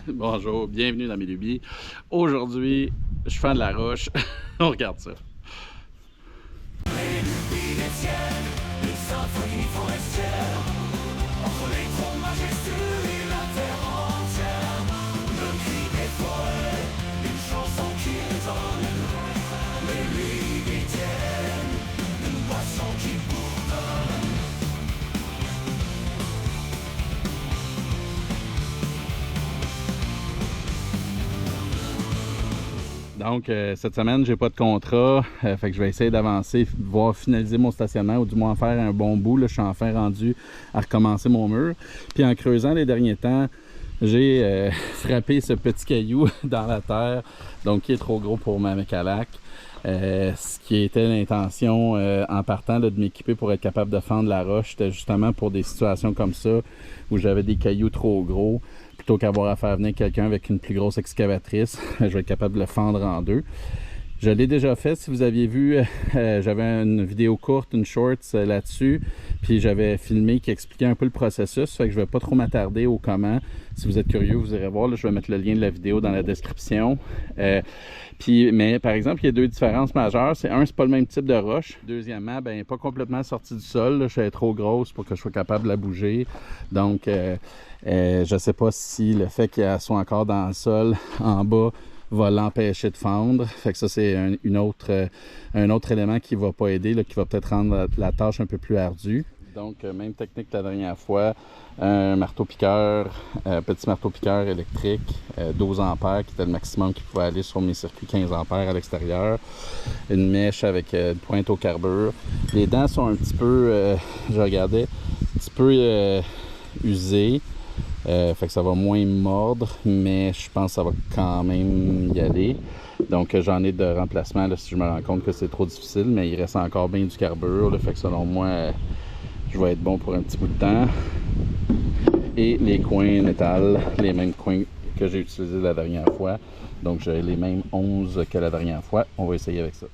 Bonjour, bienvenue dans mes lubies. Aujourd'hui, je fais de la roche. On regarde ça. Les lubies des tiennes, une symphonie forestière, entre les troncs majestueux et la terre entière. Le cri des forêts, une chanson qui résonne. Les lubies tiennes, une passion qui bourdonne. Donc, cette semaine, j'ai pas de contrat. Fait que je vais essayer d'avancer, de voir finaliser mon stationnement ou du moins en faire un bon bout. Là, je suis enfin rendu à recommencer mon mur. Puis en creusant les derniers temps, j'ai frappé ce petit caillou dans la terre, donc qui est trop gros pour ma mécalac. Ce qui était l'intention en partant là, de m'équiper pour être capable de fendre la roche, c'était justement pour des situations comme ça où j'avais des cailloux trop gros. Plutôt qu'avoir à faire venir quelqu'un avec une plus grosse excavatrice, je vais être capable de le fendre en deux. Je l'ai déjà fait, si vous aviez vu, j'avais une vidéo courte, une short là-dessus, puis j'avais filmé qui expliquait un peu le processus, fait que je ne vais pas trop m'attarder au comment. Si vous êtes curieux, vous irez voir, là, je vais mettre le lien de la vidéo dans la description. Mais par exemple, il y a deux différences majeures. C'est un, c'est pas le même type de roche. Deuxièmement, ben pas complètement sortie du sol, là, je suis trop grosse pour que je sois capable de la bouger. Donc, je ne sais pas si le fait qu'elle soit encore dans le sol en bas va l'empêcher de fendre. Fait que ça, c'est un autre élément qui va pas aider, là, qui va peut-être rendre la tâche un peu plus ardue. Donc, même technique que la dernière fois, un marteau-piqueur, petit marteau-piqueur électrique, 12 ampères qui était le maximum qui pouvait aller sur mes circuits 15 ampères à l'extérieur, une mèche avec une pointe au carbure. Les dents sont un petit peu, je regardais, un petit peu usées. Fait que ça va moins mordre, mais je pense que ça va quand même y aller. Donc j'en ai de remplacement là, si je me rends compte que c'est trop difficile, mais il reste encore bien du carbure. Là, fait que selon moi, je vais être bon pour un petit bout de temps. Et les coins métal, les mêmes coins que j'ai utilisés la dernière fois. Donc j'ai les mêmes 11 que la dernière fois. On va essayer avec ça.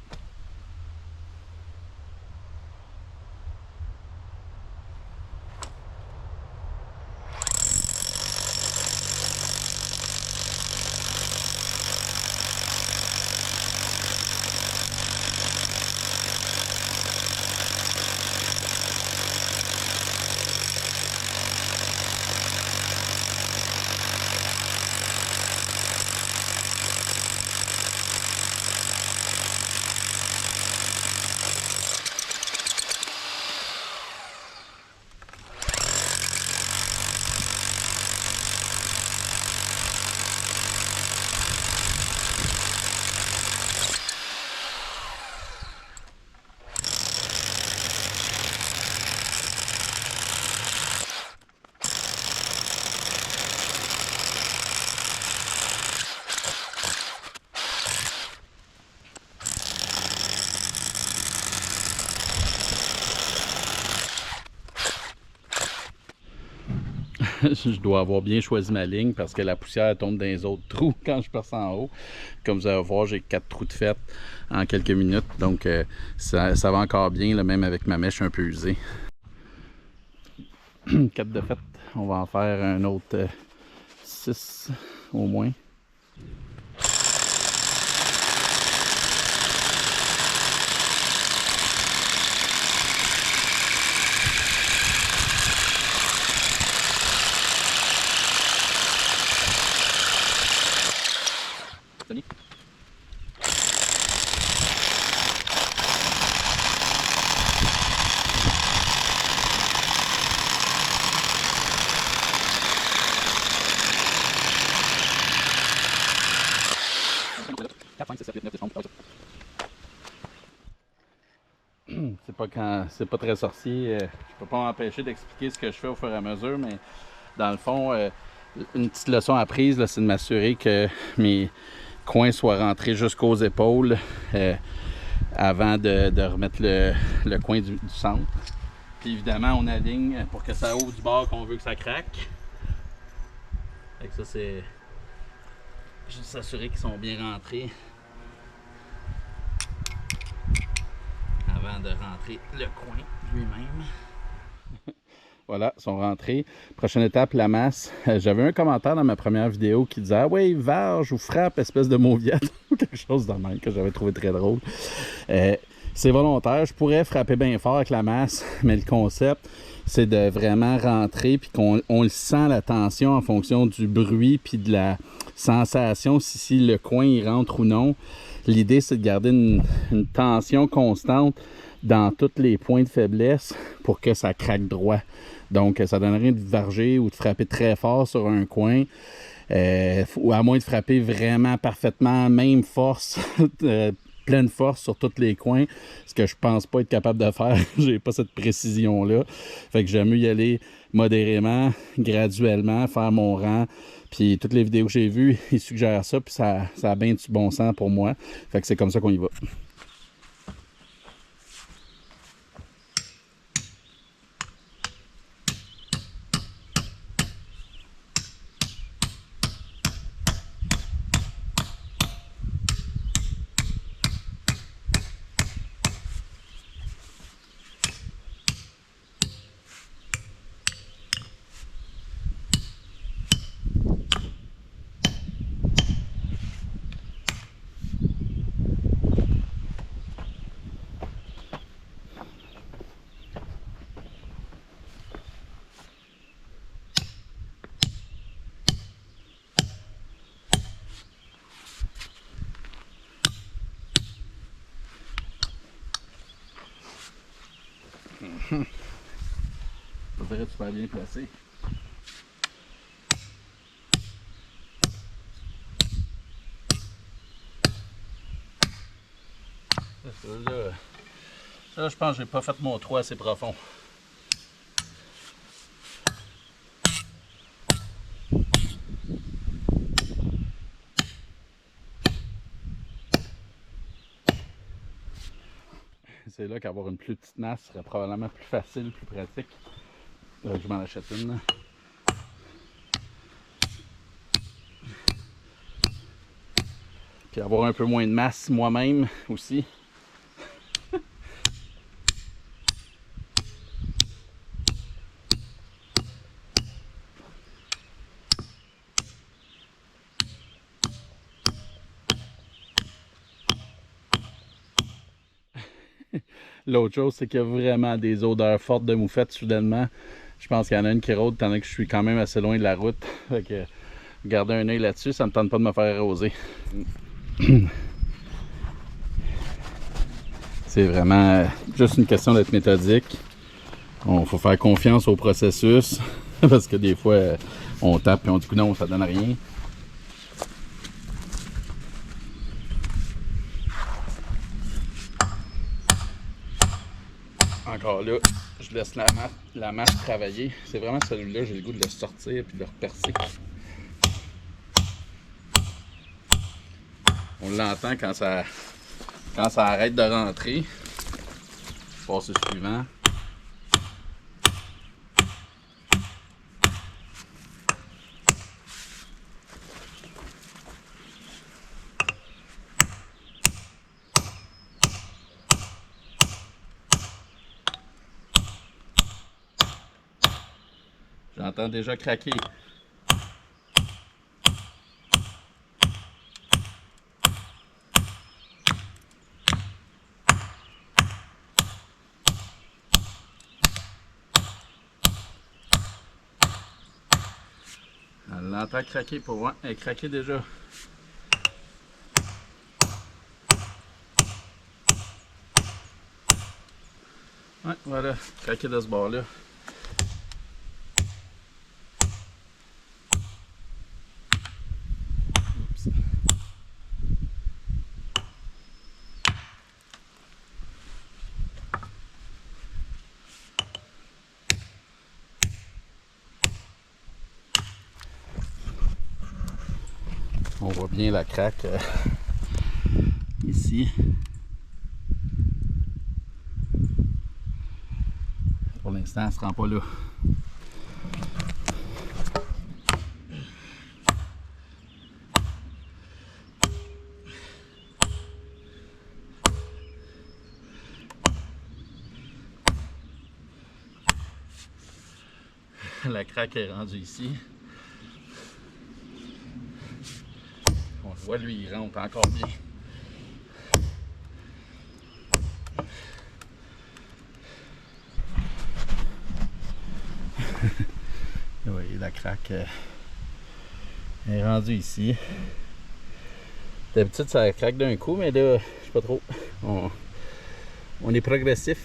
Je dois avoir bien choisi ma ligne parce que la poussière tombe dans les autres trous quand je perce en haut. Comme vous allez voir, j'ai 4 trous de fête en quelques minutes. Donc ça va encore bien, là, même avec ma mèche un peu usée. 4 de fête, on va en faire un autre 6 au moins. Salut. C'est pas très sorcier. Je peux pas m'empêcher d'expliquer ce que je fais au fur et à mesure, mais dans le fond, une petite leçon apprise, c'est de m'assurer que mes coins soient rentrés jusqu'aux épaules avant de remettre le coin du centre. Puis évidemment, on aligne pour que ça ouvre du bord qu'on veut que ça craque. Fait que ça, c'est juste s'assurer qu'ils sont bien rentrés avant de rentrer le coin lui-même. Voilà, ils sont rentrés. Prochaine étape, la masse. J'avais un commentaire dans ma première vidéo qui disait « Ah oui, varge ou frappe, espèce de mauviette » ou quelque chose de même que j'avais trouvé très drôle. C'est volontaire. Je pourrais frapper bien fort avec la masse, mais le concept, c'est de vraiment rentrer puis qu'on le sent la tension en fonction du bruit puis de la sensation si le coin il rentre ou non. L'idée, c'est de garder une tension constante dans tous les points de faiblesse pour que ça craque droit. Donc, ça donne rien de varger ou de frapper très fort sur un coin. Ou à moins de frapper vraiment parfaitement, même force, pleine force sur tous les coins, ce que je pense pas être capable de faire. J'ai pas cette précision-là. Fait que j'aime mieux y aller modérément, graduellement, faire mon rang. Puis toutes les vidéos que j'ai vues, ils suggèrent ça, puis ça a bien du bon sens pour moi. Fait que c'est comme ça qu'on y va. Ça serait super bien placé. Ça, je pense que j'ai pas fait mon trou assez profond. C'est là qu'avoir une plus petite masse serait probablement plus facile, plus pratique. Je m'en achète une. Puis avoir un peu moins de masse moi-même aussi. L'autre chose, c'est qu'il y a vraiment des odeurs fortes de moufette soudainement. Je pense qu'il y en a une qui rôde, tandis que je suis quand même assez loin de la route. Fait que garder un œil là-dessus, ça ne me tente pas de me faire arroser. C'est vraiment juste une question d'être méthodique. Il faut faire confiance au processus. Parce que des fois, on tape et on dit que non, ça donne rien. Encore là, je laisse la masse travailler. C'est vraiment celui-là, j'ai le goût de le sortir et de le repercer. On l'entend quand ça arrête de rentrer. Je passe au suivant. J'entends déjà craquer. On l'entend craquer pour moi. Elle craquait déjà. Ouais, voilà, craquer de ce bord-là. On voit bien la craque ici. Pour l'instant, elle ne se rend pas là. La craque est rendue ici. On le voit, lui, il rentre encore bien. Oui, la craque est rendue ici. D'habitude, ça craque d'un coup, mais là, je sais pas trop. On est progressif.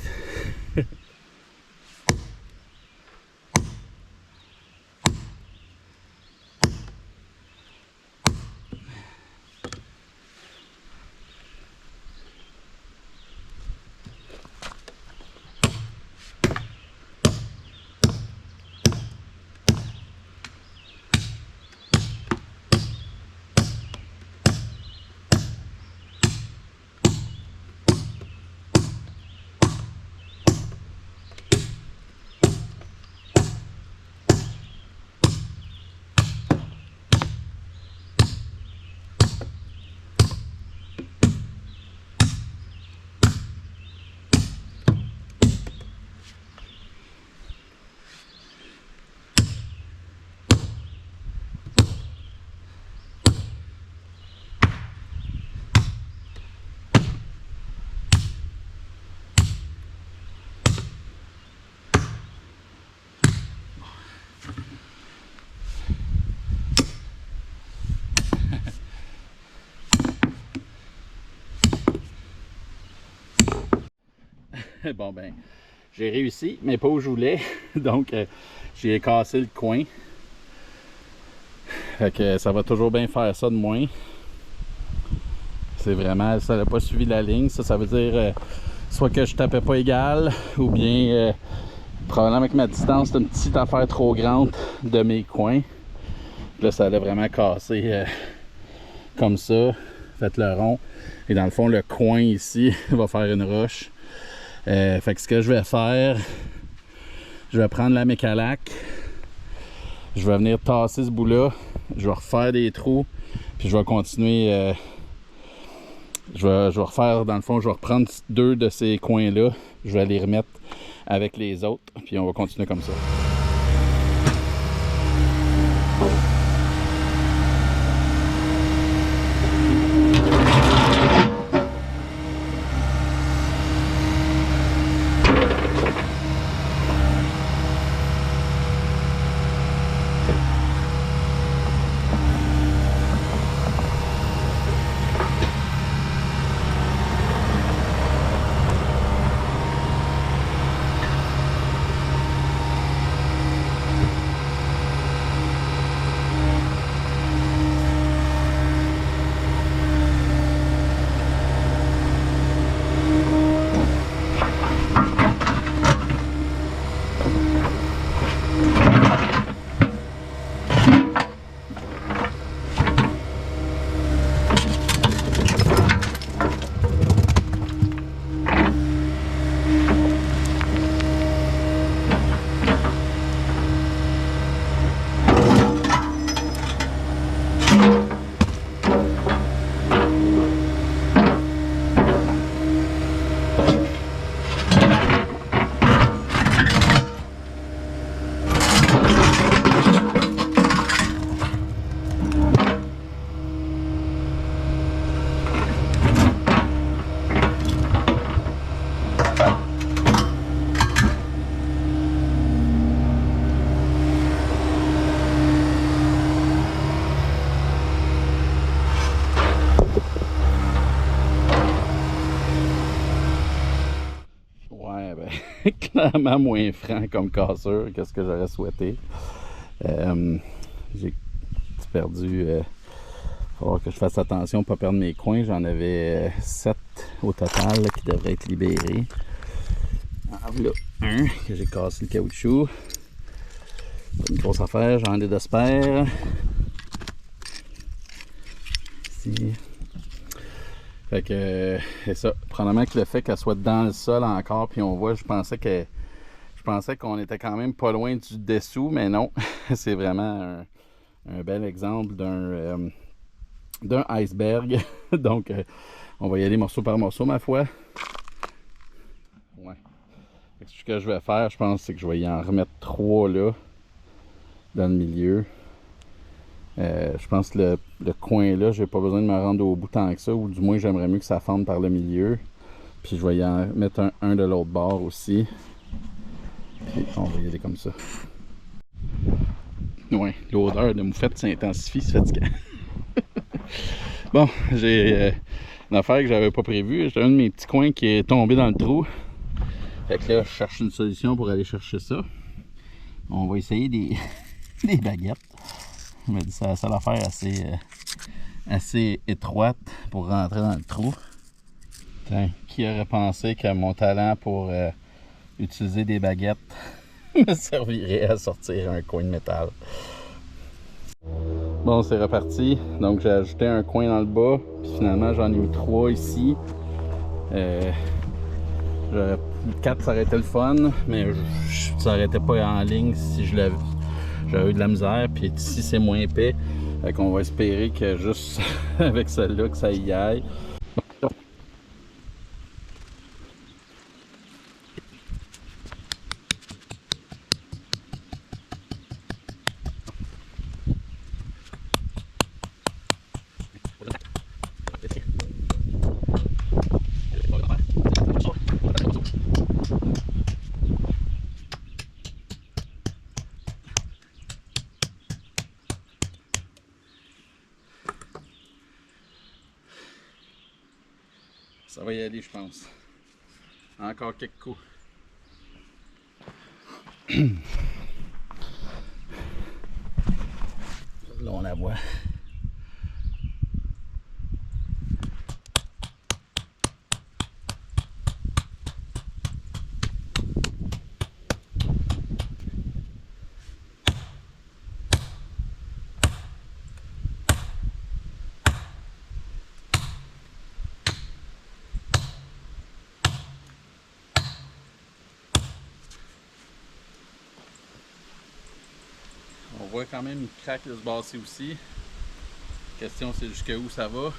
Bon ben, j'ai réussi, mais pas où je voulais. Donc, j'ai cassé le coin. Fait que ça va toujours bien faire ça de moins. C'est vraiment, ça n'a pas suivi la ligne. Ça veut dire soit que je tapais pas égal, ou bien probablement avec ma distance, c'est une petite affaire trop grande de mes coins. Là, ça allait vraiment casser comme ça. Faites le rond. Et dans le fond, le coin ici va faire une roche. Fait que ce que je vais faire, je vais prendre la mécalac, je vais venir tasser ce bout là, je vais refaire des trous, puis je vais continuer, je vais refaire, dans le fond, je vais reprendre 2 de ces coins là, je vais les remettre avec les autres, puis on va continuer comme ça. Clairement moins franc comme cassure que ce que j'aurais souhaité. J'ai perdu. Il va falloir que je fasse attention à ne pas perdre mes coins. J'en avais 7 au total là, qui devraient être libérés. Alors là, un que j'ai cassé le caoutchouc. Pas une grosse affaire, j'en ai de spare. Ici. Fait que c'est ça. Probablement que le fait qu'elle soit dans le sol encore, puis on voit, je pensais qu'on était quand même pas loin du dessous, mais non. C'est vraiment un bel exemple d'un iceberg. Donc on va y aller morceau par morceau, ma foi. Ouais. Fait que ce que je vais faire, je pense, c'est que je vais y en remettre 3 là. dans le milieu. Je pense que le coin là, j'ai pas besoin de me rendre au bout tant que ça, ou du moins j'aimerais mieux que ça fende par le milieu. Puis je vais y en mettre un de l'autre bord aussi. Puis on va y aller comme ça. Ouais, l'odeur de moufette s'intensifie, c'est fatigant. Bon, j'ai une affaire que j'avais pas prévue. J'ai un de mes petits coins qui est tombé dans le trou. Fait que là, je cherche une solution pour aller chercher ça. On va essayer des baguettes. Je me dis que c'est la seule affaire assez étroite pour rentrer dans le trou. Tiens, qui aurait pensé que mon talent pour utiliser des baguettes me servirait à sortir un coin de métal? Bon, c'est reparti. Donc j'ai ajouté un coin dans le bas, puis finalement j'en ai mis 3 ici. 4, ça aurait été le fun, mais ça aurait été pas en ligne si j'avais eu de la misère. Puis ici c'est moins épais, fait qu'on va espérer que juste avec celle-là que ça y aille. Ça va y aller, je pense. Encore quelques coups. Là, on la voit. On voit quand même une craque de se basser aussi. La question c'est jusqu'où ça va.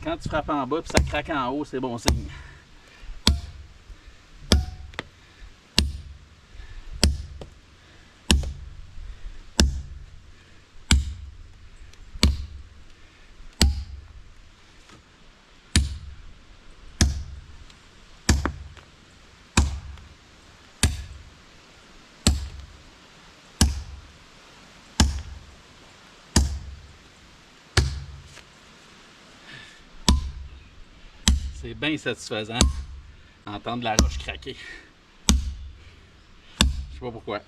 Quand tu frappes en bas et ça craque en haut, c'est bon signe. C'est bien satisfaisant d'entendre la roche craquer. Je sais pas pourquoi.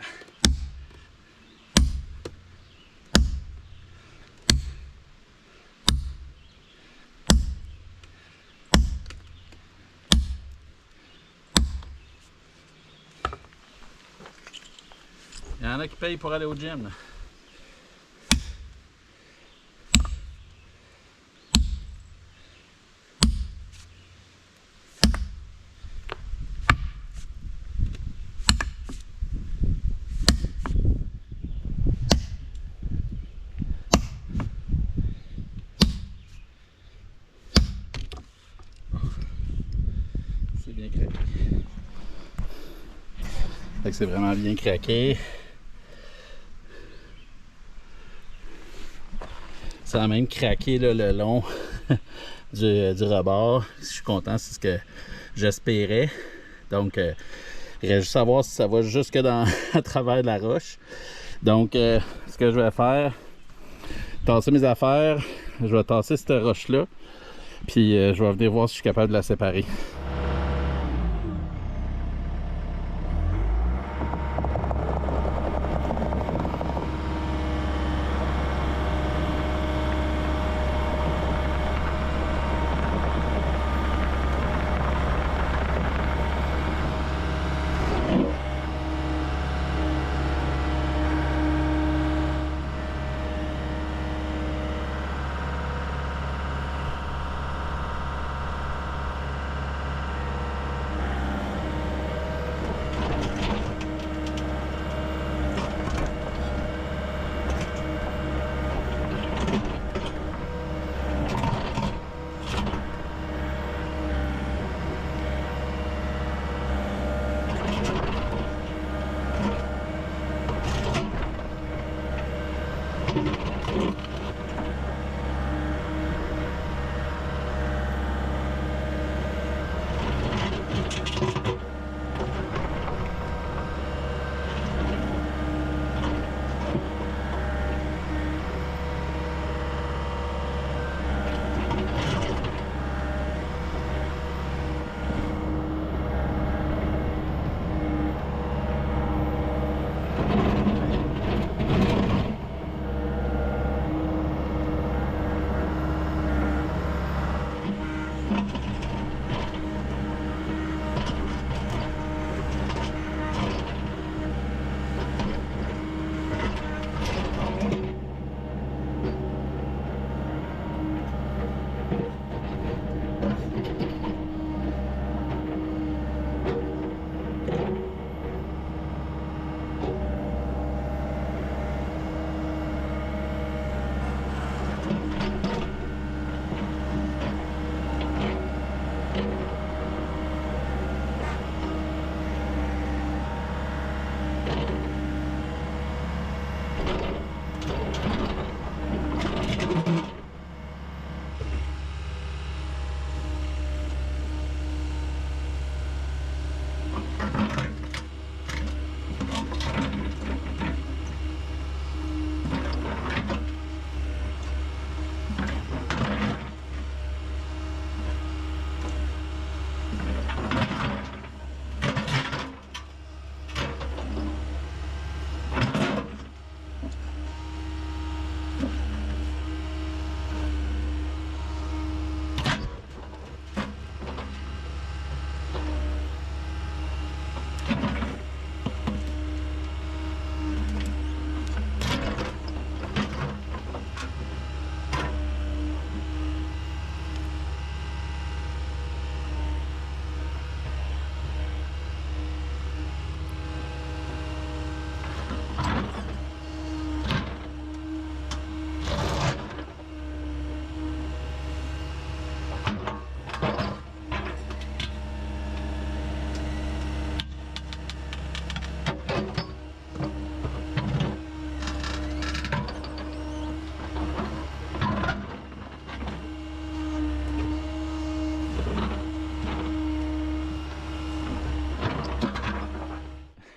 Il y en a qui payent pour aller au gym, là. C'est bien craqué. Fait que c'est vraiment bien craqué. Ça a même craqué là, le long du rebord. Je suis content, c'est ce que j'espérais. Donc, il reste juste à savoir si ça va jusque à travers de la roche. Donc, ce que je vais faire, tasser mes affaires, je vais tasser cette roche-là. Puis je vais venir voir si je suis capable de la séparer.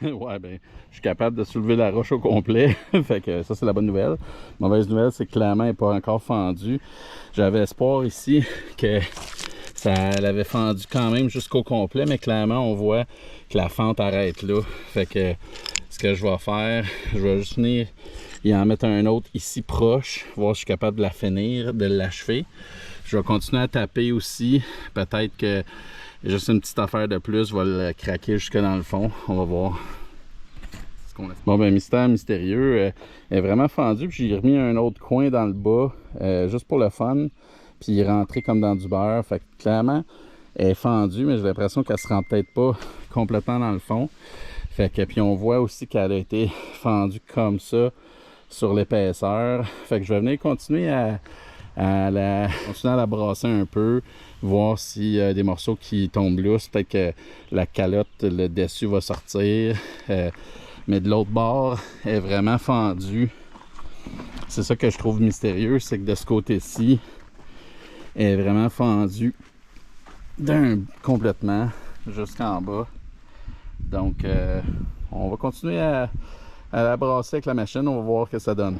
Ouais, ben, je suis capable de soulever la roche au complet. Fait que ça, c'est la bonne nouvelle. Mauvaise nouvelle, c'est que clairement, elle n'est pas encore fendue. J'avais espoir ici que ça l'avait fendu quand même jusqu'au complet, mais clairement, on voit que la fente arrête là. Fait que ce que je vais faire, je vais juste venir y en mettre un autre ici proche, voir si je suis capable de la finir, de l'achever. Je vais continuer à taper aussi. Peut-être que juste une petite affaire de plus, je vais le craquer jusque dans le fond. On va voir ce qu'on a. Bon, ben, mystère mystérieux. Elle est vraiment fendue. Puis j'ai remis un autre coin dans le bas, juste pour le fun. Puis il est rentré comme dans du beurre. Fait que clairement, elle est fendue, mais j'ai l'impression qu'elle se rend peut-être pas complètement dans le fond. Fait que puis on voit aussi qu'elle a été fendue comme ça sur l'épaisseur. Fait que je vais venir continuer à la brasser un peu, voir s'il y a des morceaux qui tombent lousses. Peut-être que la calotte, le dessus va sortir. Mais de l'autre bord, elle est vraiment fendue. C'est ça que je trouve mystérieux, c'est que de ce côté-ci, elle est vraiment fendue complètement jusqu'en bas. Donc, on va continuer à la brasser avec la machine. On va voir ce que ça donne.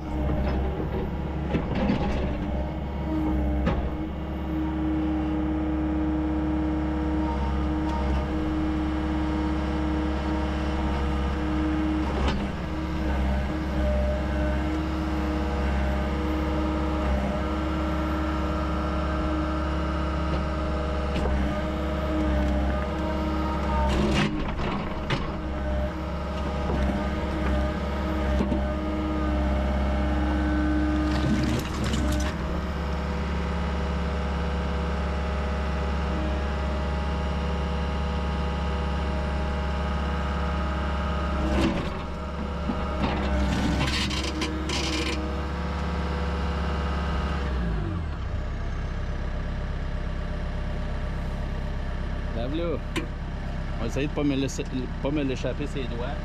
essayer de pas me l'échapper ses doigts.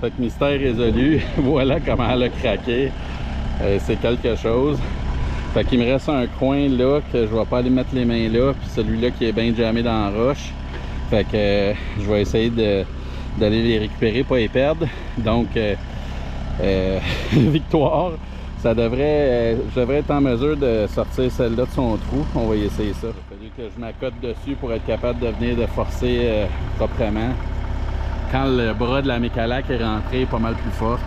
Fait que mystère résolu, voilà comment elle a craqué. C'est quelque chose. Fait qu'il me reste un coin là que je vais pas aller mettre les mains là, puis celui-là qui est bien jammé dans la roche. Fait que je vais essayer d'aller les récupérer, pas les perdre. Donc victoire. Ça devrait, je devrais être en mesure de sortir celle-là de son trou. On va y essayer ça. Il a fallu que je m'accote dessus pour être capable de venir de forcer proprement. Quand le bras de la Mecalac est rentré pas mal plus forte.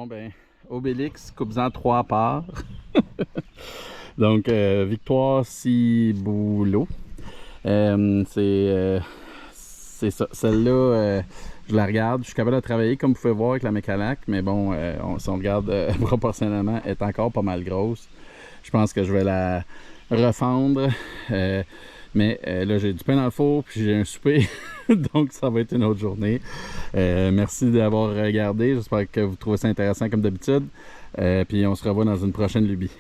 Bon, ben, Obélix, coupe-en 3 parts. Donc, Victoire Ciboulot. C'est ça. Celle-là, je la regarde. Je suis capable de travailler, comme vous pouvez voir, avec la Mécalac. Mais bon, si on regarde proportionnellement, elle est encore pas mal grosse. Je pense que je vais la refendre. Mais là, j'ai du pain dans le four, puis j'ai un souper. Donc, ça va être une autre journée. Merci d'avoir regardé. J'espère que vous trouvez ça intéressant comme d'habitude. Puis on se revoit dans une prochaine lubie.